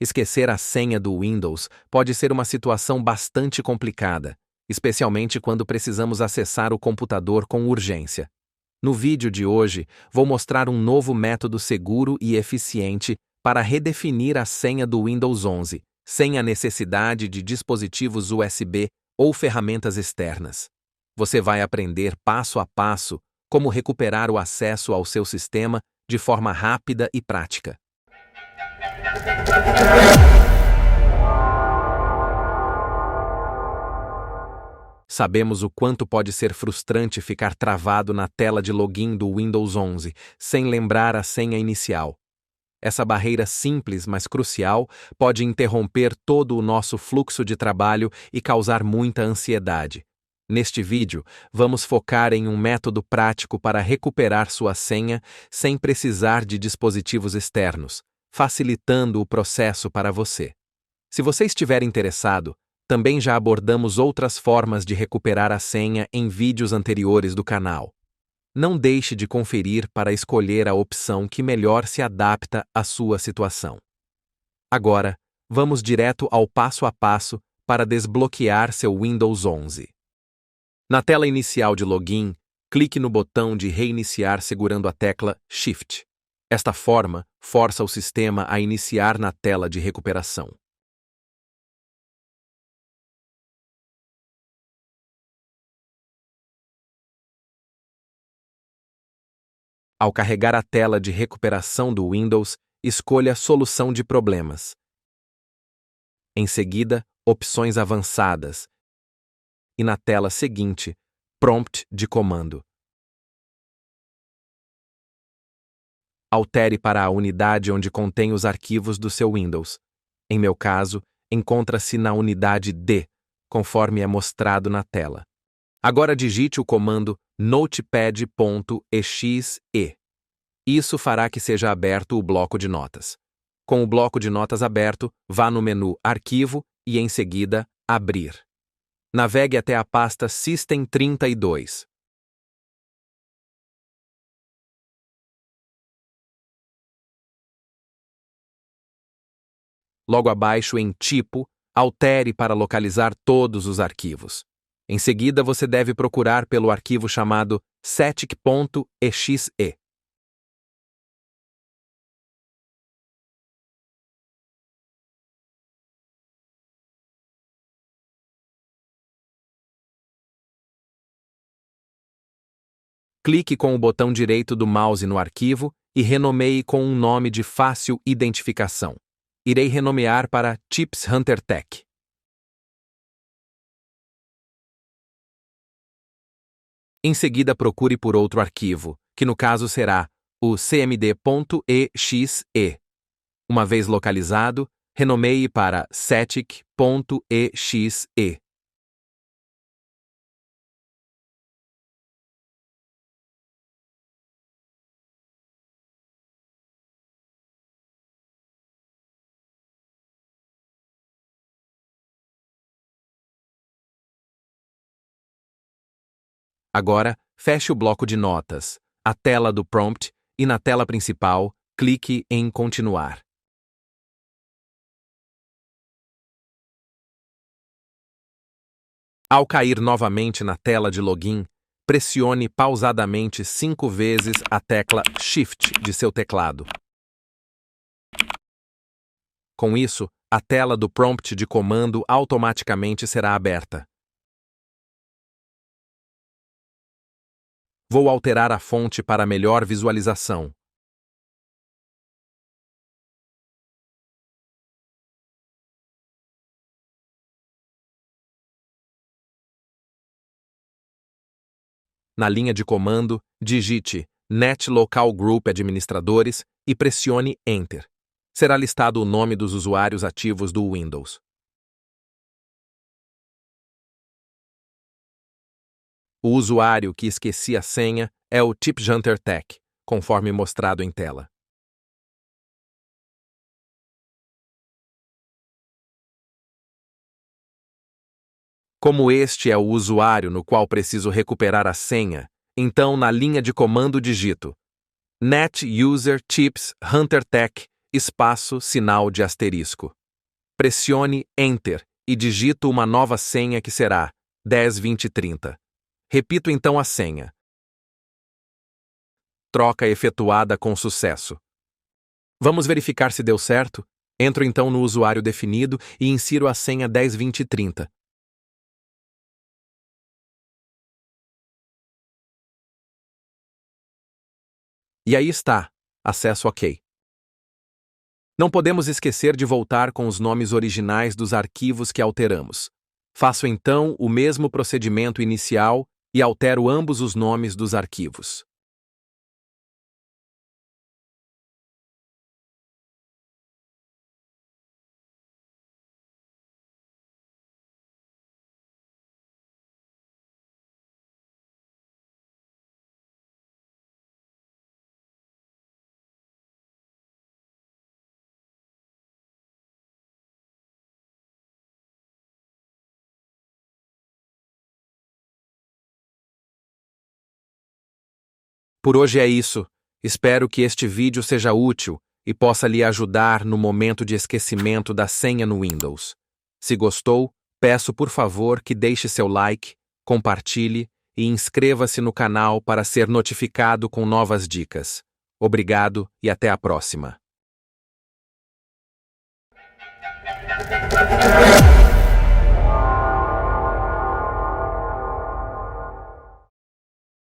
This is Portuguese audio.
Esquecer a senha do Windows pode ser uma situação bastante complicada, especialmente quando precisamos acessar o computador com urgência. No vídeo de hoje, vou mostrar um novo método seguro e eficiente para redefinir a senha do Windows 11, sem a necessidade de dispositivos USB ou ferramentas externas. Você vai aprender passo a passo como recuperar o acesso ao seu sistema de forma rápida e prática. Sabemos o quanto pode ser frustrante ficar travado na tela de login do Windows 11 sem lembrar a senha inicial. Essa barreira simples, mas crucial, pode interromper todo o nosso fluxo de trabalho e causar muita ansiedade. Neste vídeo, vamos focar em um método prático para recuperar sua senha sem precisar de dispositivos externos, facilitando o processo para você. Se você estiver interessado, também já abordamos outras formas de recuperar a senha em vídeos anteriores do canal. Não deixe de conferir para escolher a opção que melhor se adapta à sua situação. Agora, vamos direto ao passo a passo para desbloquear seu Windows 11. Na tela inicial de login, clique no botão de reiniciar segurando a tecla Shift. Esta forma força o sistema a iniciar na tela de recuperação. Ao carregar a tela de recuperação do Windows, escolha Solução de problemas. Em seguida, Opções avançadas. E na tela seguinte, Prompt de comando. Altere para a unidade onde contém os arquivos do seu Windows. Em meu caso, encontra-se na unidade D, conforme é mostrado na tela. Agora digite o comando notepad.exe. Isso fará que seja aberto o bloco de notas. Com o bloco de notas aberto, vá no menu Arquivo e, em seguida, Abrir. Navegue até a pasta System32. Logo abaixo, em Tipo, altere para localizar todos os arquivos. Em seguida, você deve procurar pelo arquivo chamado static.exe. Clique com o botão direito do mouse no arquivo e renomeie com um nome de fácil identificação. Irei renomear para Chips Hunter Tech. Em seguida, procure por outro arquivo, que no caso será o cmd.exe. Uma vez localizado, renomeie para static.exe. Agora, feche o bloco de notas, a tela do prompt e na tela principal, clique em Continuar. Ao cair novamente na tela de login, pressione pausadamente 5 vezes a tecla Shift de seu teclado. Com isso, a tela do prompt de comando automaticamente será aberta. Vou alterar a fonte para melhor visualização. Na linha de comando, digite Net Local Group Administradores e pressione Enter. Será listado o nome dos usuários ativos do Windows. O usuário que esqueci a senha é o Chips Hunter Tech, conforme mostrado em tela. Como este é o usuário no qual preciso recuperar a senha, então na linha de comando digito Net User Chips Hunter Tech espaço, sinal de asterisco. Pressione Enter e digito uma nova senha que será 102030. Repito então a senha. Troca efetuada com sucesso. Vamos verificar se deu certo? Entro então no usuário definido e insiro a senha 102030. E aí está. Acesso OK. Não podemos esquecer de voltar com os nomes originais dos arquivos que alteramos. Faço então o mesmo procedimento inicial e altero ambos os nomes dos arquivos. Por hoje é isso. Espero que este vídeo seja útil e possa lhe ajudar no momento de esquecimento da senha no Windows. Se gostou, peço por favor que deixe seu like, compartilhe e inscreva-se no canal para ser notificado com novas dicas. Obrigado e até a próxima.